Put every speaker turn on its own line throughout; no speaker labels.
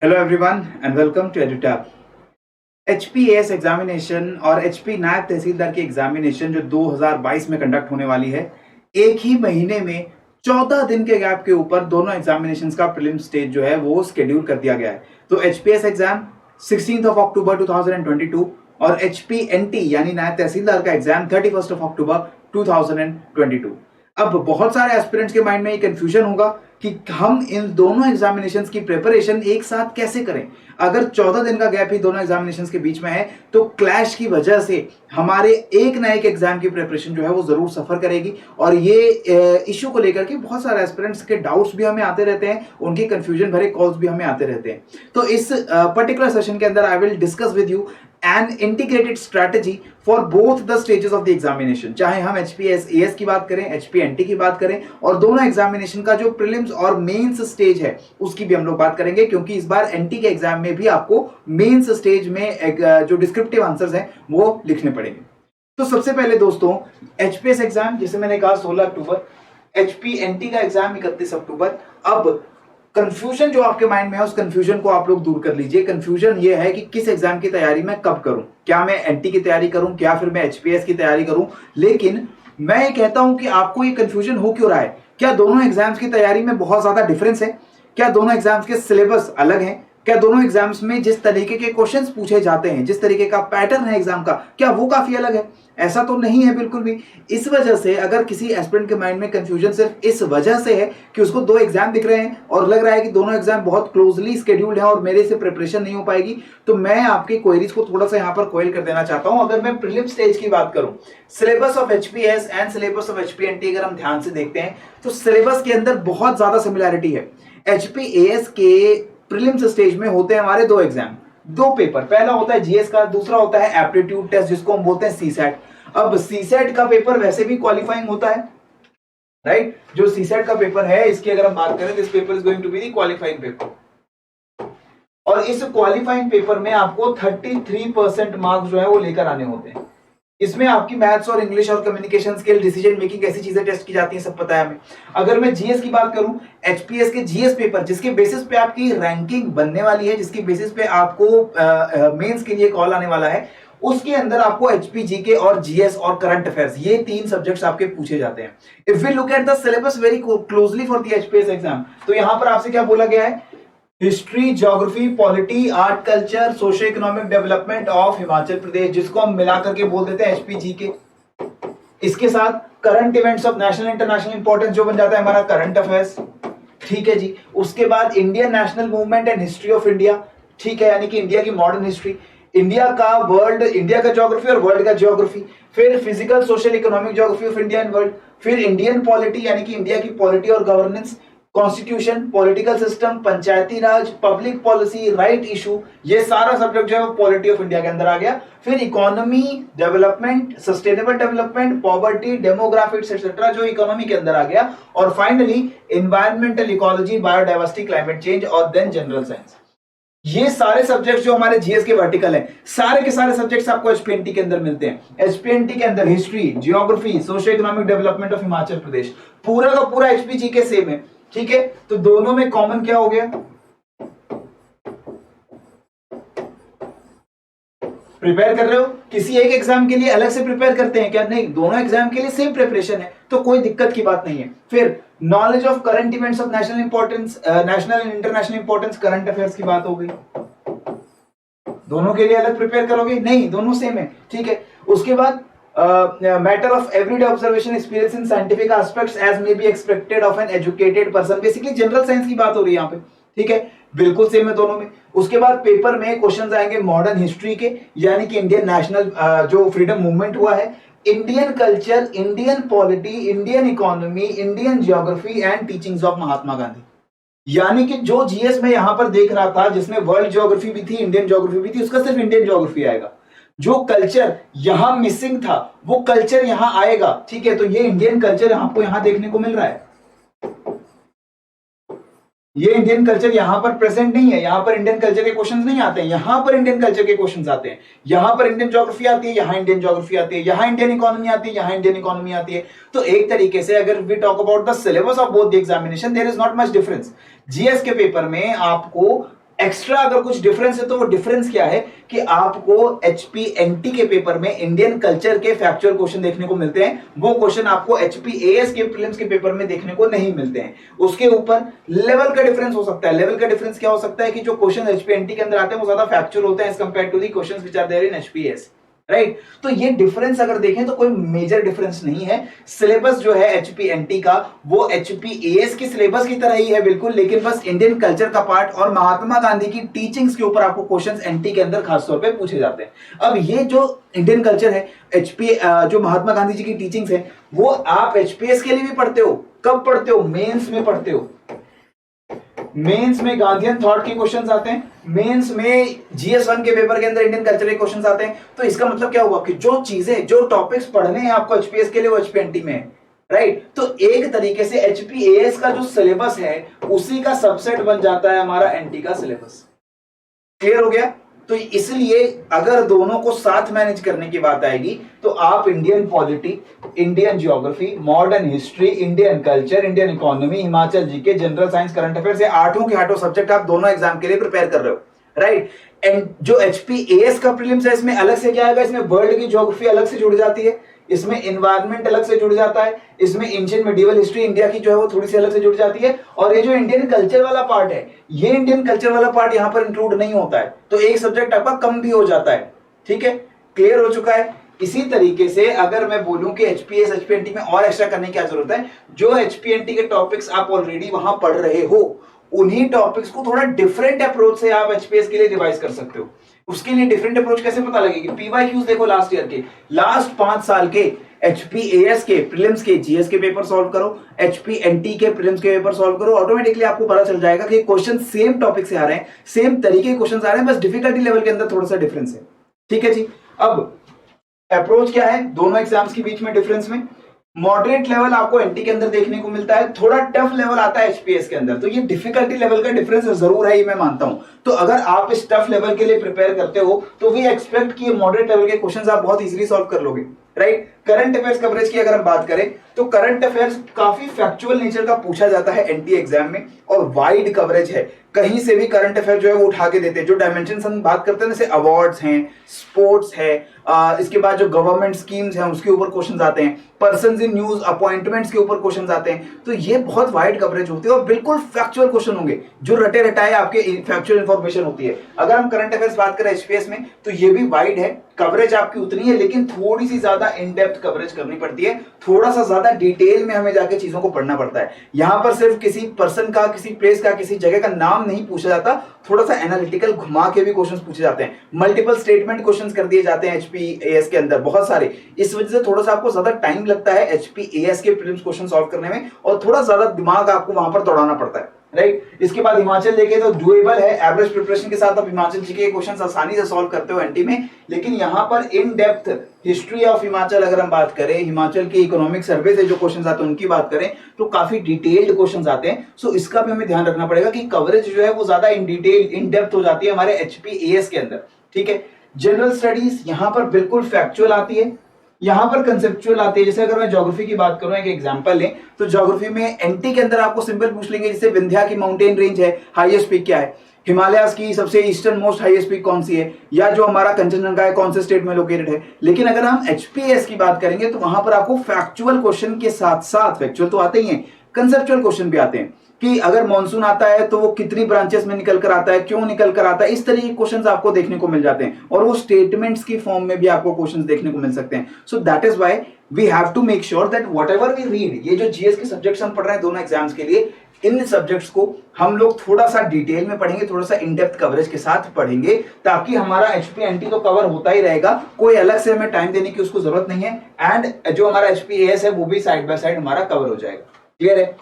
Hello everyone and welcome to EduTap. HPS examination और HP नायब तहसीलदार की एग्जामिनेशन जो 2022 में कंडक्ट होने वाली है, एक ही महीने में 14 दिन के गैप के ऊपर दोनों एग्जामिनेशंस का प्रीलिम स्टेज जो है वो शेड्यूल कर दिया गया है। तो एचपीएस एग्जाम 16 अक्टूबर 2022 और एचपीएनटी यानी नायब तहसीलदार का एग्जाम 31 अक्टूबर 2022। अब बहुत सारे एस्पिरेंट्स के माइंड में ये कंफ्यूजन होगा कि हम इन दोनों एग्जामिनेशंस की प्रिपरेशन एक साथ कैसे करें। अगर 14 दिन का गैप ही दोनों एग्जामिनेशंस के बीच में है तो क्लैश की वजह से हमारे एक ना एक एग्जाम की प्रिपरेशन जो है वो जरूर सफर करेगी। और ये इश्यू को लेकर के बहुत सारे एस्पिरेंट्स के डाउट्स भी हमें आते रहते हैं, उनके कंफ्यूजन भरे कॉल्स भी हमें आते रहते हैं। तो इस पर्टिकुलर सेशन के अंदर I will discuss with you an integrated strategy for both the stages of the examination, चाहे हम एचपीएस एएस की बात करें, एचपीएनटी की बात करें, और दोनों एग्जामिनेशन का जो प्रीलिम्स और मेंस स्टेज है उसकी भी हम लोग बात करेंगे, क्योंकि इस बार एनटी के एग्जाम में भी आपको मेंस स्टेज में जो डिस्क्रिप्टिव आंसर्स हैं वो लिखने पड़ेंगे। तो सबसे पहले दोस्तों, एचपीएस एग्जाम जैसे मैंने कहा 16 अक्टूबर, एचपीएनटी का एग्जाम 31 अक्टूबर। अब कंफ्यूजन जो आपके माइंड में है उस कंफ्यूजन को आप लोग दूर कर लीजिए। कंफ्यूजन ये है कि किस एग्जाम की तैयारी मैं कब करूं, क्या मैं एनटी की तैयारी करूं, क्या फिर मैं एचपीएस की तैयारी करूं। लेकिन मैं ये कहता हूं कि आपको ये कंफ्यूजन हो क्यों रहा है? क्या दोनों एग्जाम्स की तैयारी में बहुत ज्यादा डिफरेंस है? क्या दोनों एग्जाम्स के सिलेबस अलग हैं? क्या दोनों एग्जाम्स में जिस तरीके के क्वेश्चंस पूछे जाते हैं, जिस तरीके का पैटर्न है एग्जाम का, क्या वो काफी अलग है? ऐसा तो नहीं है बिल्कुल भी। इस वजह से अगर किसी एस्पिरेंट के माइंड में कंफ्यूजन सिर्फ इस वजह से है कि उसको दो एग्जाम दिख रहे हैं और लग रहा है कि दोनों एग्जाम बहुत क्लोजली स्केड्यूल्ड है और मेरे से प्रिपरेशन नहीं हो पाएगी, तो मैं आपकी क्वेरीज को थोड़ा सा यहां पर कोयल कर देना चाहता हूं। अगर मैं प्रीलिम स्टेज की बात करूं, syllabus of HPS and syllabus of HPNT अगर हम ध्यान से देखते हैं तो सिलेबस के अंदर बहुत ज्यादा सिमिलैरिटी है। एचपीएस के प्रीलिम्स स्टेज में होते हैं हमारे दो एग्जाम, दो पेपर। पहला होता है जीएस का, दूसरा होता है एप्टीट्यूड टेस्ट जिसको हम बोलते हैं सीसैट। अब सीसैट का पेपर वैसे भी क्वालिफाइंग होता है, राइट? जो सीसैट का पेपर है इसकी अगर हम बात करें, this paper is going to be the qualifying paper. और इस क्वालिफाइंग पेपर में आपको 33% मार्क्स जो है वो लेकर आने होते हैं। इसमें आपकी मैथ्स और इंग्लिश और कम्युनिकेशन स्किल, डिसीजन मेकिंग, ऐसी चीजें टेस्ट की जाती हैं, सब पता है हमें। अगर मैं जीएस की बात करूं, एचपीएस के जीएस पेपर जिसके बेसिस पे आपकी रैंकिंग बनने वाली है, जिसकी बेसिस पे आपको मेंस के लिए कॉल आने वाला है, उसके अंदर आपको एचपीजीके और जीएस और करंट अफेयर्स, ये तीन सब्जेक्ट्स आपके पूछे जाते हैं। If we look at the syllabus very closely for the HPS exam, तो यहां पर आपसे क्या बोला गया है? History, geography, polity, art, culture, socio economic development of Himachal Pradesh, जिसको हम मिलाकर के बोल देते हैं एचपीजीके। इसके साथ current events of national international importance जो बन जाता है हमारा करंट अफेयर्स, ठीक है जी। उसके बाद Indian national movement and history of India, ठीक है, यानी कि इंडिया की मॉडर्न हिस्ट्री, इंडिया का वर्ल्ड, इंडिया का ज्योग्राफी और वर्ल्ड का ज्योग्राफी, फिर physical social economic geography of India and world, फिर इंडियन पॉलिटी यानी कि इंडिया की पॉलिटी और गवर्नेंस, कॉन्स्टिट्यूशन, पॉलिटिकल सिस्टम, पंचायती राज, पब्लिक पॉलिसी, राइट इशू, ये सारा सब्जेक्ट जो है वो पॉलिटी ऑफ इंडिया के अंदर आ गया। फिर economy, development, sustainable development, poverty, demographics etcetera जो इकोनॉमी के अंदर आ गया। और finally environmental ecology, biodiversity, climate change और देन जनरल साइंस। ये सारे सब्जेक्ट्स जो हमारे जीएस के वर्टिकल हैं, सारे के सारे सब्जेक्ट्स आपको एचपीएनटी के अंदर मिलते हैं। एचपीएनटी के अंदर history, geography, socio economic development of Himachal Pradesh, पूरा का पूरा एचपीजी के सेम है, ठीक है। तो दोनों में कॉमन क्या हो गया? प्रिपेयर कर रहे हो, किसी एक एग्जाम के लिए अलग से प्रिपेयर करते हैं क्या? नहीं, दोनों एग्जाम के लिए सेम प्रिपरेशन है, तो कोई दिक्कत की बात नहीं है। फिर knowledge of current events of national importance, national and international importance, current affairs की बात हो गई। दोनों के लिए अलग प्रिपेयर करोगे? नहीं, दोनों सेम है, ठीक है। उसके बाद matter of everyday observation experience in scientific aspects as may be expected of an educated person, basically general science की बात हो रही है यहाँ पे, ठीक है, बिल्कुल सेम है दोनों में। उसके बाद पेपर में क्वेश्चंस आएंगे मॉडर्न हिस्ट्री के, यानी कि इंडियन नेशनल जो फ्रीडम मूवमेंट हुआ है, Indian culture, Indian polity, Indian economy, Indian geography and teachings of Mahatma Gandhi. यानी कि जो जीएस में यहां पर देख रहा था जिसमें वर्ल्ड ज्योग्राफी भी थी, इंडियन ज्योग्राफी भी थी, उसका सिर्फ इंडियन ज्योग्राफी आएगा। जो कल्चर यहां मिसिंग था वो कल्चर यहां आएगा, ठीक है। तो ये इंडियन कल्चर आपको यहां देखने को मिल रहा है, ये इंडियन कल्चर यहां पर प्रेजेंट नहीं है, यहां पर इंडियन कल्चर के क्वेश्चंस नहीं आते हैं, यहां पर इंडियन कल्चर के क्वेश्चंस आते हैं। यहां पर इंडियन ज्योग्राफी आती है, यहां इंडियन ज्योग्राफी आती है, यहां इंडियन इकोनॉमी आती है, यहां इंडियन इकोनॉमी आती है। तो एक तरीके से अगर we talk about the syllabus of both the examination, there is not much difference. GS के पेपर में आपको एक्स्ट्रा अगर कुछ डिफरेंस है तो वो डिफरेंस क्या है कि आपको एचपीएनटी के पेपर में इंडियन कल्चर के फैक्चुअल क्वेश्चन देखने को मिलते हैं, वो क्वेश्चन आपको एचपीएएस के प्रीलिम्स के पेपर में देखने को नहीं मिलते हैं। उसके ऊपर लेवल का डिफरेंस हो सकता है। लेवल का डिफरेंस क्या हो सकता है कि जो क्वेश्चन एचपीएनटी के अंदर आते हैं वो ज्यादा फैक्चुअल होते हैं as compare to the questions which are there in HPS, right. तो ये डिफरेंस अगर देखें तो कोई मेजर डिफरेंस नहीं है। सिलेबस जो है एचपीएनटी का वो एचपीएएस की सिलेबस की तरह ही है बिल्कुल, लेकिन बस इंडियन कल्चर का पार्ट और महात्मा गांधी की टीचिंग्स के ऊपर आपको क्वेश्चंस एनटी के अंदर खासतौर पे पूछे जाते हैं। अब ये जो इंडियन कल्चर है, जो महात्मा गांधी जी की टीचिंग्स है, वो आप एचपीएस के लिए भी पढ़ते हो। कब पढ़ते हो? मेंस में पढ़ते हो। मेंस में गांधीयन थॉट के क्वेश्चंस आते हैं, मेंस में जीएस1 के पेपर के अंदर इंडियन कल्चर के क्वेश्चंस आते हैं। तो इसका मतलब क्या हुआ कि जो चीजें, जो टॉपिक्स पढ़ने हैं आपको एचपीएस के लिए, वो एचपीएनटी में है, राइट। तो एक तरीके से एचपीएस का जो सिलेबस है उसी का सबसेट बन जाता है हमारा एनटी का सिलेबस। क्लियर हो गया? तो इसलिए अगर दोनों को साथ मैनेज करने की बात आएगी तो आप Indian polity, Indian geography, modern history, Indian culture, Indian economy, Himachal GK, general science, current affairs, ये आठों के आठों सब्जेक्ट आप दोनों एग्जाम के लिए प्रिपेयर कर रहे हो, राइट। एंड जो एचपीएएस का प्रीलिम्स है इसमें अलग से क्या आएगा? इसमें वर्ल्ड की ज्योग्राफी अलग से जुड़ जाती है, इसमें एनवायरनमेंट अलग से जुड़ जाता है, इसमें एंशिएंट मेडिवल हिस्ट्री इंडिया की जो है वो थोड़ी सी अलग से जुड़ जाती है, और ये जो इंडियन कल्चर वाला पार्ट है, ये इंडियन कल्चर वाला पार्ट यहां पर इंक्लूड नहीं होता है। तो एक सब्जेक्ट आपका कम भी हो जाता है, ठीक है। क्लियर हो चुका है? इसी तरीके से अगर मैं बोलूं कि एचपीएस एचपीएनटी में और एक्स्ट्रा करने की क्या जरूरत है, जो एचपीएनटी के टॉपिक्स आप ऑलरेडी वहां पढ़ रहे हो उन्हीं टॉपिक्स को थोड़ा डिफरेंट अप्रोच से आप एचपीएस के लिए रिवाइज कर सकते हो। उसके लिए डिफरेंट अप्रोच कैसे पता लगेगी? पीवाईक्यूज देखो लास्ट ईयर के, लास्ट 5 साल के एचपीएएस के प्रीलिम्स के जीएस के पेपर सॉल्व करो, एचपीएनटी के प्रीलिम्स के पेपर सॉल्व करो, ऑटोमेटिकली आपको पता चल जाएगा कि क्वेश्चन सेम टॉपिक से आ रहे हैं, सेम तरीके के क्वेश्चन आ रहे हैं, बस डिफिकल्टी लेवल के अंदर थोड़ा सा डिफरेंस है, ठीक है जी। अब अप्रोच क्या है दोनों एग्जाम्स के बीच में डिफरेंस में? मॉडरेट लेवल आपको एनटी के अंदर देखने को मिलता है, थोड़ा टफ लेवल आता है एचपीएस के अंदर। तो ये डिफिकल्टी लेवल का डिफरेंस जरूर है, ये मैं मानता हूं। तो अगर आप इस टफ लेवल के लिए प्रिपेयर करते हो तो वी एक्सपेक्ट कि मॉडरेट लेवल के क्वेश्चंस आप बहुत इजीली सॉल्व कर लोगे, राइट। करंट अफेयर्स कवरेज की अगर हम बात करें तो करंट अफेयर्स काफी फैक्चुअल नेचर का पूछा जाता है एनटी एग्जाम में, और वाइड कवरेज है, कहीं से भी करंट अफेयर जो है वो उठा के देते हैं। जो डायमेंशन हम बात करते हैं जैसे अवार्ड्स हैं, स्पोर्ट्स है, इसके बाद जो गवर्नमेंट स्कीम्स हैं उसके ऊपर क्वेश्चंस आते हैं, पर्संस इन न्यूज अपॉइंटमेंट्स के ऊपर क्वेश्चंस आते हैं। तो ये बहुत वाइड कवरेज होती है और बिल्कुल फैक्चुअल क्वेश्चन होंगे, जो रटे रटाए आपके फैक्चुअल इंफॉर्मेशन होती है। अगर हम करंट अफेयर्स बात करें एचपीएस में तो ये भी वाइड है, कवरेज आपकी उतनी है, लेकिन थोड़ी सी ज्यादा इन डेप्थ कवरेज करनी पड़ती है, थोड़ा सा ज्यादा डिटेल में हमें जाके चीजों को पढ़ना पड़ता है। यहां पर सिर्फ किसी पर्सन का, किसी प्लेस का, किसी जगह का नाम नहीं पूछा जाता, थोड़ा सा एनालिटिकल घुमा के भी क्वेश्चंस पूछे जाते हैं, मल्टीपल स्टेटमेंट क्वेश्चंस कर दिए जाते हैं एचपीएएस के अंदर बहुत सारे। इस वजह से थोड़ा सा आपको ज्यादा टाइम लगता है एचपीएएस के प्रीलिम्स क्वेश्चन सॉल्व करने में, और थोड़ा ज्यादा दिमाग आपको वहां पर दौड़ाना पड़ता है, राइट। इसके बाद हिमाचल देखें तो डुएबल है, एवरेज प्रिपरेशन के साथ आप हिमाचल जी के क्वेश्चंस आसानी से सॉल्व करते हो एनटी में। लेकिन यहां पर in depth history of Himachal अगर हम बात करें, हिमाचल के इकोनॉमिक सर्वे से जो क्वेश्चंस आते हैं उनकी बात करें तो काफी डिटेल्ड क्वेश्चंस आते हैं। सो इसका भी हमें ध्यान रखना पड़ेगा कि कवरेज जो है वो ज्यादा इन डिटेल, इन डेप्थ हो जाती है हमारे एचपीएएस के अंदर, ठीक है। जनरल स्टडीज यहां पर बिल्कुल फैक्चुअल आती है, यहां पर कंसेप्चुअल आती है। जैसे अगर मैं ज्योग्राफी की बात करूं, एक एग्जांपल लें तो ज्योग्राफी में एनटी के अंदर आपको सिंपल पूछ लेंगे, जैसे विंध्या की माउंटेन रेंज है, हाईएस्ट पीक क्या है, हिमालयाज की सबसे ईस्टर्न मोस्ट हाईएस्ट पीक कौन सी है, या जो हमारा कंचनजंगा है कौन से स्टेट में लोकेटेड है। लेकिन अगर हम एचपीएस की बात करेंगे तो वहां पर आपको फैक्चुअल क्वेश्चन के साथ साथ, फैक्चुअल तो आते ही हैं, कंसेप्चुअल क्वेश्चन भी आते हैं कि अगर मॉनसून आता है तो वो कितनी ब्रांचेस में निकल कर आता है, क्यों निकल कर आता है, इस तरह के क्वेश्चंस आपको देखने को मिल जाते हैं, और वो स्टेटमेंट्स की फॉर्म में भी आपको क्वेश्चंस देखने को मिल सकते हैं। So that is why we have to make sure that whatever we read, ये जो जीएस के सब्जेक्ट्स हम पढ़ रहे हैं दोनों एग्जाम्स के लिए, इन सब्जेक्ट्स को हम लोग थोड़ा सा डिटेल में पढ़ेंगे, थोड़ा सा इन डेप्थ कवरेज के साथ पढ़ेंगे, ताकि हमारा एचपीएनटी तो कवर होता ही रहेगा, कोई अलग से हमें टाइम देने की उसको जरूरत नहीं है, एंड जो हमारा एचपीएएस है वो भी साइड बाय साइड हमारा कवर हो जाएगा। क्लियर है?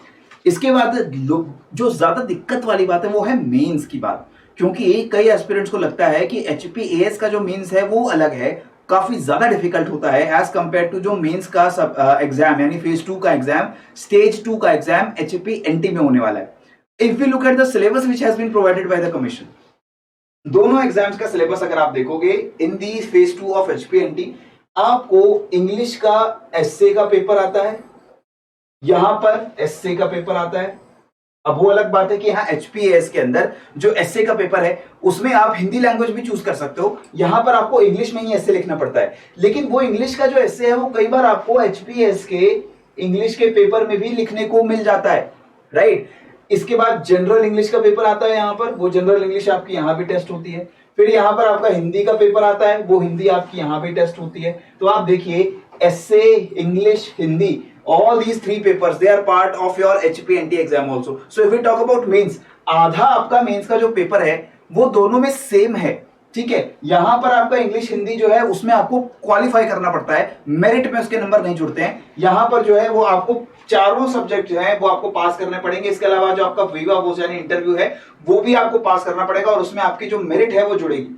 इसके बाद जो ज्यादा दिक्कत वाली बात है वो है मेंस की बात, क्योंकि कई एस्पिरेंट्स को लगता है कि एचपीएएस का जो मेंस है वो अलग है, काफी ज्यादा डिफिकल्ट होता है एज कंपेयर टू जो मेंस का एग्जाम यानी फेज 2 का एग्जाम, स्टेज 2 का एग्जाम एचपीएनटी में होने वाला है। If we look at the syllabus which has been provided by the commission, दोनों एग्जाम्स का सिलेबस अगर आप देखोगे इन दी फेज 2 ऑफ एचपीएनटी, आपको इंग्लिश का एसए का पेपर आता है, यहां पर एसए का पेपर आता है, अब वो अलग बात है कि हाँ एचपीएस के अंदर जो एसए का पेपर है उसमें आप हिंदी लैंग्वेज भी चूज कर सकते हो, यहां पर आपको इंग्लिश में ही एसए लिखना पड़ता है, लेकिन वो इंग्लिश का जो एसए है वो कई बार आपको एचपीएस के इंग्लिश के पेपर में भी लिखने को मिल जाता है, राइट। इसके बाद जनरल इंग्लिश का पेपर आता है यहाँ पर, वो जनरल इंग्लिश आपकी यहाँ भी टेस्ट होती है। फिर यहाँ पर आपका हिंदी का पेपर आता है, वो हिंदी आपकी यहाँ भी टेस्ट होती है। तो आप देखिए SA, English, Hindi, all these three papers they are part of your HPNT exam also. So if we talk about mains, आधा आपका मेंस का जो पेपर है वो दोनों में सेम है, ठीक है। यहां पर आपका इंग्लिश हिंदी जो है उसमें आपको क्वालिफाई करना पड़ता है, मेरिट में उसके नंबर नहीं जुड़ते हैं। यहां पर जो है वो आपको चारों सब्जेक्ट जो है वो आपको पास करने पड़ेंगे। इसके अलावा जो आपका वीवा वोस यानी इंटरव्यू है वो भी आपको पास करना पड़ेगा और उसमें आपकी जो मेरिट है वो जुड़ेगी,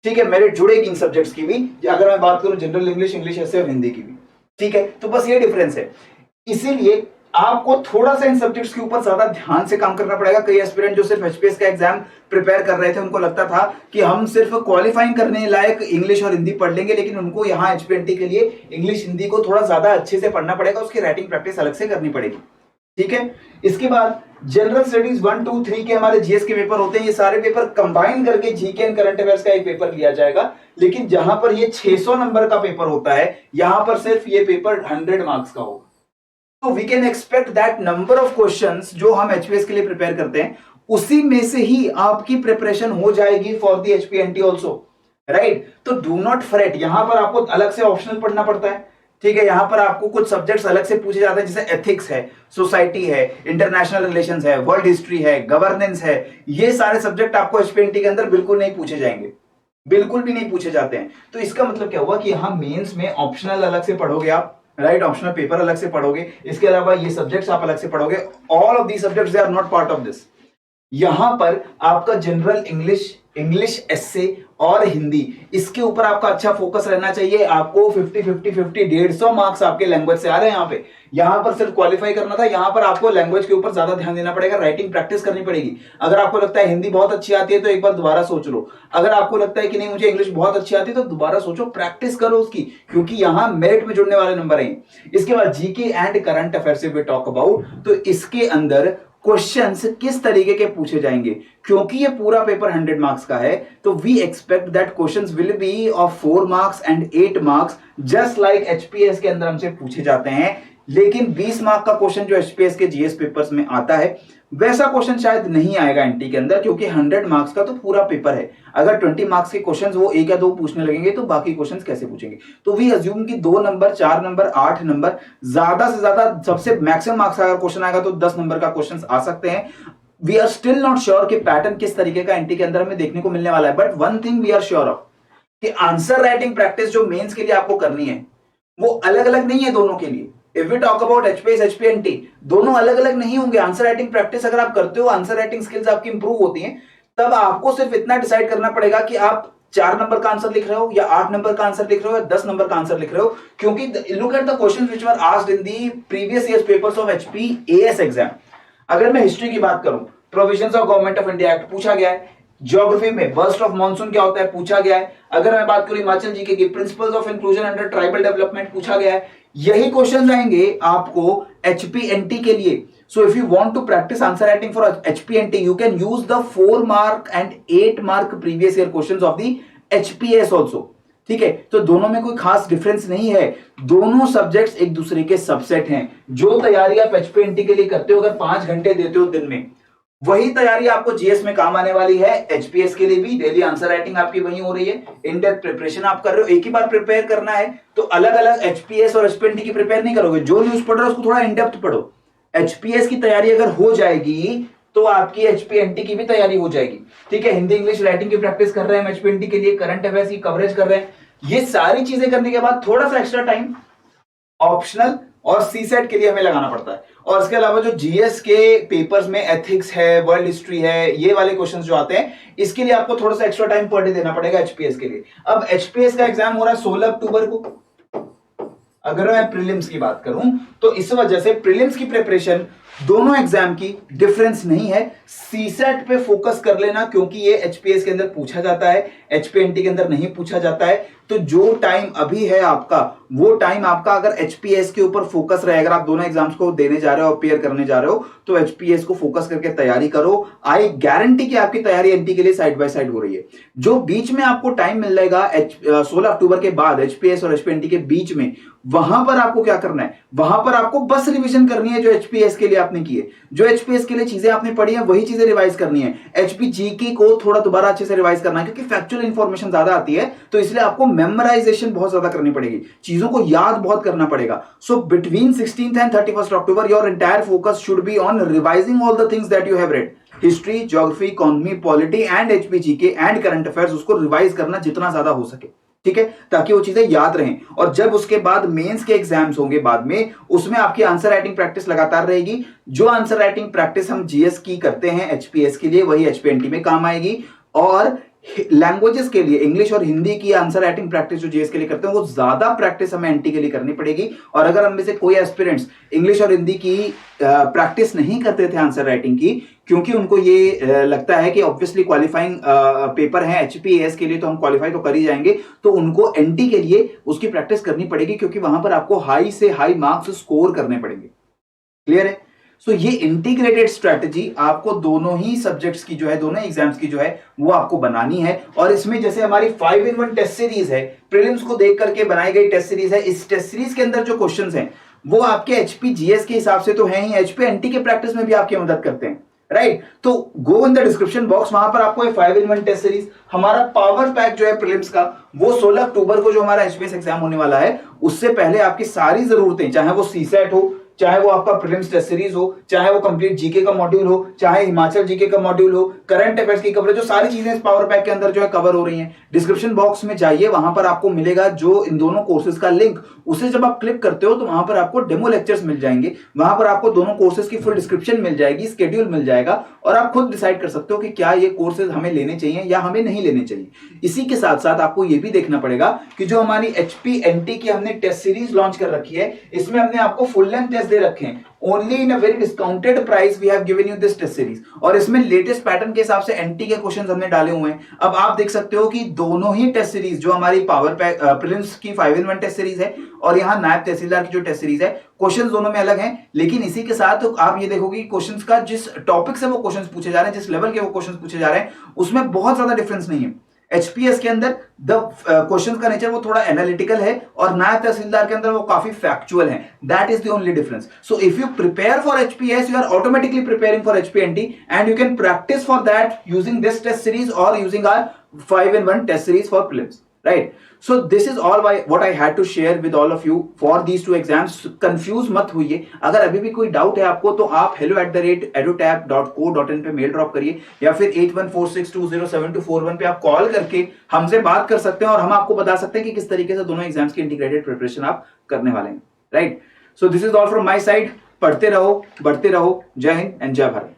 ठीक है। मेरिट जुड़ेगी इन सब्जेक्ट्स की भी, अगर मैं बात करूं जनरल इंग्लिश, इंग्लिश एसए और हिंदी की भी, ठीक है। तो बस ये डिफरेंस है, इसीलिए आपको थोड़ा सा इन सब्जेक्ट्स के ऊपर ज्यादा ध्यान से काम करना पड़ेगा। कई एस्पिरेंट जो सिर्फ एचपीएस का एग्जाम प्रिपेयर कर रहे थे उनको लगता था कि हम सिर्फ क्वालिफाइंग करने लायक इंग्लिश और हिंदी पढ़ लेंगे, लेकिन उनको यहाँ एचपीएनटी के लिए इंग्लिश हिंदी को थोड़ा ज्यादा अच्छे से पढ़ना पड़ेगा, उसकी राइटिंग प्रैक्टिस अलग से करनी पड़ेगी, ठीक है। इसके बाद जनरल स्टडीज 1, 2, 3 के हमारे जीएस के पेपर होते हैं, ये सारे पेपर कंबाइन करके जीके एंड करंट अफेयर्स का एक पेपर लिया जाएगा। लेकिन जहां पर ये 600 नंबर का पेपर होता है यहां पर सिर्फ ये पेपर 100 मार्क्स का होगा। तो we can expect that number of questions जो हम एचपीएस के लिए प्रिपेयर करते हैं उसी में से ही आपकी प्रिपरेशन हो जाएगी फॉर द एचपीएनटी आल्सो, राइट। तो डू नॉट फ्रेट, यहां पर आपको अलग से ऑप्शनल पढ़ना पड़ता है, ठीक है। यहां पर आपको कुछ सब्जेक्ट्स अलग से पूछे जाते हैं, जैसे एथिक्स है, सोसाइटी है, इंटरनेशनल रिलेशंस है, वर्ल्ड हिस्ट्री है, गवर्नेंस है। ये सारे सब्जेक्ट आपको एचपीएनटी के अंदर बिल्कुल नहीं पूछे जाएंगे, बिल्कुल भी नहीं पूछे जाते हैं। तो इसका मतलब क्या हुआ कि यहां मेंस में ऑप्शनल अलग से पढ़ोगे आप, राइट, ऑप्शनल पेपर अलग से पढ़ोगे, इसके अलावा ये सब्जेक्ट्स आप अलग से पढ़ोगे। All of these subjects they are not part of this. यहां पर आपका जनरल इंग्लिश, इंग्लिश एसए और हिंदी, इसके ऊपर आपका अच्छा फोकस रहना चाहिए। आपको 50-50-50 150 मार्क्स आपके लैंग्वेज से आ रहे हैं यहाँ पे। यहां पर सिर्फ क्वालिफाई करना था, यहां पर आपको लैंग्वेज के ऊपर ज्यादा ध्यान देना पड़ेगा, राइटिंग प्रैक्टिस करनी पड़ेगी। अगर आपको लगता है हिंदी बहुत अच्छी आती है तो एक बार दोबारा सोच लो, अगर आपको लगता है कि नहीं मुझे इंग्लिश बहुत अच्छी आती है तो दोबारा सोचो, प्रैक्टिस करो उसकी, क्योंकि यहां मेरिट में जुड़ने वाले नंबर हैं। इसके बाद जीके एंड करंट अफेयर्स से वी टॉक अबाउट, तो इसके अंदर क्वेश्चंस किस तरीके के पूछे जाएंगे, क्योंकि ये पूरा पेपर 100 मार्क्स का है, तो we expect that questions will be of 4 marks and 8 marks, just like HPS के अंदर हमसे पूछे जाते हैं। लेकिन 20 मार्क का क्वेश्चन जो एचपीएस के जीएस पेपर्स में आता है वैसा क्वेश्चन शायद नहीं आएगा एनटी के अंदर, क्योंकि 100 मार्क्स का तो पूरा पेपर है। अगर 20 मार्क्स के क्वेश्चंस वो 1 या 2 पूछने लगेंगे तो बाकी क्वेश्चंस कैसे पूछेंगे। तो वी अज्यूम कि 2 नंबर, 4 नंबर, 8 नंबर, ज्यादा से ज्यादा सबसे मैक्सिमम मार्क्स अगर क्वेश्चन आएगा तो 10 नंबर का क्वेश्चन आ सकते हैं। We are still not sure कि पैटर्न किस तरीके का एनटी के अंदर हमें देखने को मिलने वाला है, but one thing we are sure of कि आंसर राइटिंग प्रैक्टिस जो मेंस के लिए आपको करनी है वो अलग अलग नहीं है दोनों के लिए। If we talk about HPS, HPNT, दोनों अलग अलग नहीं होंगे। आंसर राइटिंग प्रैक्टिस अगर आप करते हो, आंसर राइटिंग स्किल्स आपकी इंप्रूव होती हैं, तब आपको सिर्फ इतना डिसाइड करना पड़ेगा कि आप 4 नंबर का आंसर लिख रहे हो या 8 नंबर का आंसर लिख रहे हो या 10 नंबर का आंसर लिख रहे हो। क्योंकि look at the questions which were asked in the previous years papers of HPS exam. अगर मैं हिस्ट्री की बात करूं, provisions of government of India act पूछा गया है। ज्योग्राफी में बर्स्ट ऑफ मॉनसून क्या होता है पूछा गया है। अगर मैं बात करूं हिमाचल जीके की principles of inclusion under tribal development पूछा गया है। यही क्वेश्चन आएंगे आपको एचपीएनटी के लिए। So if you want to practise answer writing for HPNT you can use the 4 mark and 8 mark previous year questions of the HPS also, ठीक है। तो दोनों में कोई खास डिफरेंस नहीं है, दोनों सब्जेक्ट्स एक दूसरे के सबसेट हैं। जो तैयारी आप एचपीएनटी के लिए करते हो, अगर 5 घंटे देते हो दिन में, वही तैयारी आपको जीएस में काम आने वाली है। एचपीएस के लिए भी डेली आंसर राइटिंग आपकी वही हो रही है, इन डेप्थ प्रिपरेशन आप कर रहे हो। एक ही बार प्रिपेयर करना है तो अलग अलग एचपीएस और एचपीएनटी की प्रिपेयर नहीं करोगे। जो न्यूज पढ़ रहे हो उसको थोड़ा इन डेप्थ पढ़ो। एचपीएस की तैयारी अगर हो जाएगी तो आपकी एचपीएनटी की भी तैयारी हो जाएगी, ठीक है। हिंदी इंग्लिश राइटिंग की प्रैक्टिस कर रहे हैं हम एचपीएनटी के लिए, करंट अफेयर्स की कवरेज कर रहे हैं। ये सारी चीजें करने के बाद थोड़ा सा एक्स्ट्रा टाइम ऑप्शनल और सीसेट के लिए हमें लगाना पड़ता है। और इसके अलावा जो जीएस के पेपर्स में एथिक्स है, वर्ल्ड हिस्ट्री है, ये वाले क्वेश्चंस जो आते हैं, इसके लिए आपको थोड़ा सा एक्स्ट्रा टाइम पर डे देना पड़ेगा एचपीएस के लिए। अब एचपीएस का एग्जाम हो रहा है 16 अक्टूबर को। अगर मैं प्रीलिम्स की बात करूं तो इस वजह से प्रीलिम्स की प्रिपरेशन दोनों एग्जाम की डिफरेंस नहीं है। सीसेट पे फोकस कर लेना, क्योंकि ये एचपीएस के अंदर पूछा जाता है, एचपीएनटी के अंदर नहीं पूछा जाता है। तो जो टाइम अभी है आपका, वो टाइम आपका अगर एचपीएस के ऊपर फोकस रहे, अगर आप दोनों एग्जाम्स को देने जा रहे हो, अपियर करने जा रहे हो, तो एचपीएस को फोकस करके तैयारी करो। आई गारंटी कि आपकी तैयारी एनटी के लिए साइड बाय साइड हो रही है। जो बीच में आपको टाइम मिल जाएगा 16 अक्टूबर के बाद एचपीएस और एचपीएनटी के बीच में, वहां पर आपको क्या करना है, वहां पर आपको बस रिवीजन करनी है जो एचपीएस के लिए आपने की है, जो एचपीएस के लिए चीजें आपने पढ़ी है वही चीजें रिवाइज करनी है। एचपीजीके को थोड़ा दोबारा अच्छे से रिवाइज करना है, क्योंकि फैक्चुअल इंफॉर्मेशन ज्यादा आती है, तो इसलिए आपको मेमोराइजेशन बहुत ज्यादा करनी पड़ेगी, चीजों को याद बहुत करना पड़ेगा। So between 16th and 31st October your entire focus should be on revising all the things that you have read, history, geography, economy, polity and HPGK and current affairs, उसको रिवाइज करना जितना ज्यादा हो सके, ठीक है, ताकि वो चीजें याद रहें। और जब उसके बाद मेंस के एग्जाम्स होंगे बाद में, उसमें आपकी आंसर राइटिंग प्रैक्टिस लगातार रहेगी। जो आंसर राइटिंग प्रैक्टिस हम जीएस की करते हैं एचपीएस के लिए, वही एचपीएनटी में काम आएगी। और लैंग्वेजेस के लिए इंग्लिश और हिंदी की आंसर राइटिंग प्रैक्टिस जो जीएस के लिए करते हैं, वो ज्यादा प्रैक्टिस हमें एनटी के लिए करनी पड़ेगी। और अगर हम में से कोई एस्पिरेंट्स इंग्लिश और हिंदी की प्रैक्टिस नहीं करते थे आंसर राइटिंग की, क्योंकि उनको ये लगता है कि ऑब्वियसली क्वालिफाइंग पेपर है एचपीएस के लिए, तो हम क्वालिफाई तो कर ही जाएंगे, तो उनको एनटी के लिए उसकी प्रैक्टिस करनी पड़ेगी, क्योंकि वहां पर आपको हाई से हाई मार्क्स स्कोर करने पड़ेंगे। क्लियर है? सो ये इंटीग्रेटेड स्ट्रेटजी आपको दोनों ही सब्जेक्ट्स की जो है, दोनों एग्जाम्स की जो है, वो आपको बनानी है। और इसमें जैसे हमारी 5-in-1 टेस्ट सीरीज है, प्रीलिम्स को देख करके बनाई गई टेस्ट सीरीज है, इस टेस्ट सीरीज के अंदर जो क्वेश्चंस हैं वो आपके एचपी जीएस के हिसाब से तो है ही, एचपी एनटी के प्रैक्टिस में भी आपकी मदद करते हैं, राइट? तो गो इन द डिस्क्रिप्शन बॉक्स, वहां पर आपको 5-in-1 टेस्ट सीरीज, हमारा पावर पैक जो है प्रीलिम्स का, वो 16 अक्टूबर को जो हमारा एचपीएस एग्जाम होने वाला है, उससे पहले आपकी सारी जरूरतें, चाहे वो सीसेट हो, चाहे वो आपका प्रीलिम्स टेस्ट सीरीज हो, चाहे वो कंप्लीट जीके का मॉड्यूल हो, चाहे हिमाचल जीके का मॉड्यूल हो, करंट अफेयर्स की कवरेज, जो सारी चीजें इस पावर पैक के अंदर जो है कवर हो रही हैं। डिस्क्रिप्शन बॉक्स में जाइए, वहां पर आपको मिलेगा जो इन दोनों कोर्सेज का लिंक, उसे जब आप क्लिक करते हो तो वहां पर आपको डेमो लेक्चर्स मिल जाएंगे, वहां पर आपको दोनों कोर्सेज की फुल डिस्क्रिप्शन मिल जाएगी, स्केड्यूल मिल जाएगा, और आप खुद डिसाइड कर सकते हो कि क्या ये कोर्सेज हमें लेने चाहिए या हमें नहीं लेने चाहिए। इसी के साथ साथ आपको ये भी देखना पड़ेगा कि जो हमारी एचपीएनटी की हमने टेस्ट सीरीज लॉन्च कर रखी है, इसमें हमने आपको फुल लेंथ टेस्ट दे रखे हैं, only in a very discounted price we have given you this test series, और इसमें लेटेस्ट पैटर्न के हिसाब से एनटी के क्वेश्चंस हमने डाले हुए हैं। अब आप देख सकते हो कि दोनों ही टेस्ट सीरीज, जो हमारी पावर पैक प्रीलिम्स की 5-in-1 टेस्ट सीरीज है और यहाँ नायब तहसीलदार की जो टेस्ट सीरीज है, क्वेश्चंस दोनों में अलग हैं, लेकिन इसी के साथ आप ये देखोगे कि क्वेश्चंस का जिस टॉपिक से वो क्वेश्चंस पूछे जा रहे हैं, जिस लेवल के वो क्वेश्चंस पूछे जा रहे हैं, उसमें बहुत ज्यादा डिफरेंस नहीं है। एचपीएस के अंदर द क्वेश्चंस का नेचर वो थोड़ा एनालिटिकल है, और नायब तहसीलदार के अंदर वो काफी फैक्चुअल है। That is the only difference. So if you prepare for HPS, you are automatically preparing for HPNT, and you can practise for that using this test series और using our 5-in-1 test series for prelims, right? So this is all what I had to share with all of you for these two exams. Confuse मत होइए। अगर अभी भी कोई doubt है आपको, तो आप hello@edutap.co.in पे मेल ड्रॉप करिए, या फिर 8146207241 पे आप कॉल करके हमसे बात कर सकते हैं, और हम आपको बता सकते हैं कि किस तरीके से दोनों एग्जाम्स की इंटीग्रेटेड प्रिपरेशन आप करने वाले हैं, right? So this is all from my side. पढ़ते रहो, बढ़ते रहो। जय हिंद एंड जय भारत।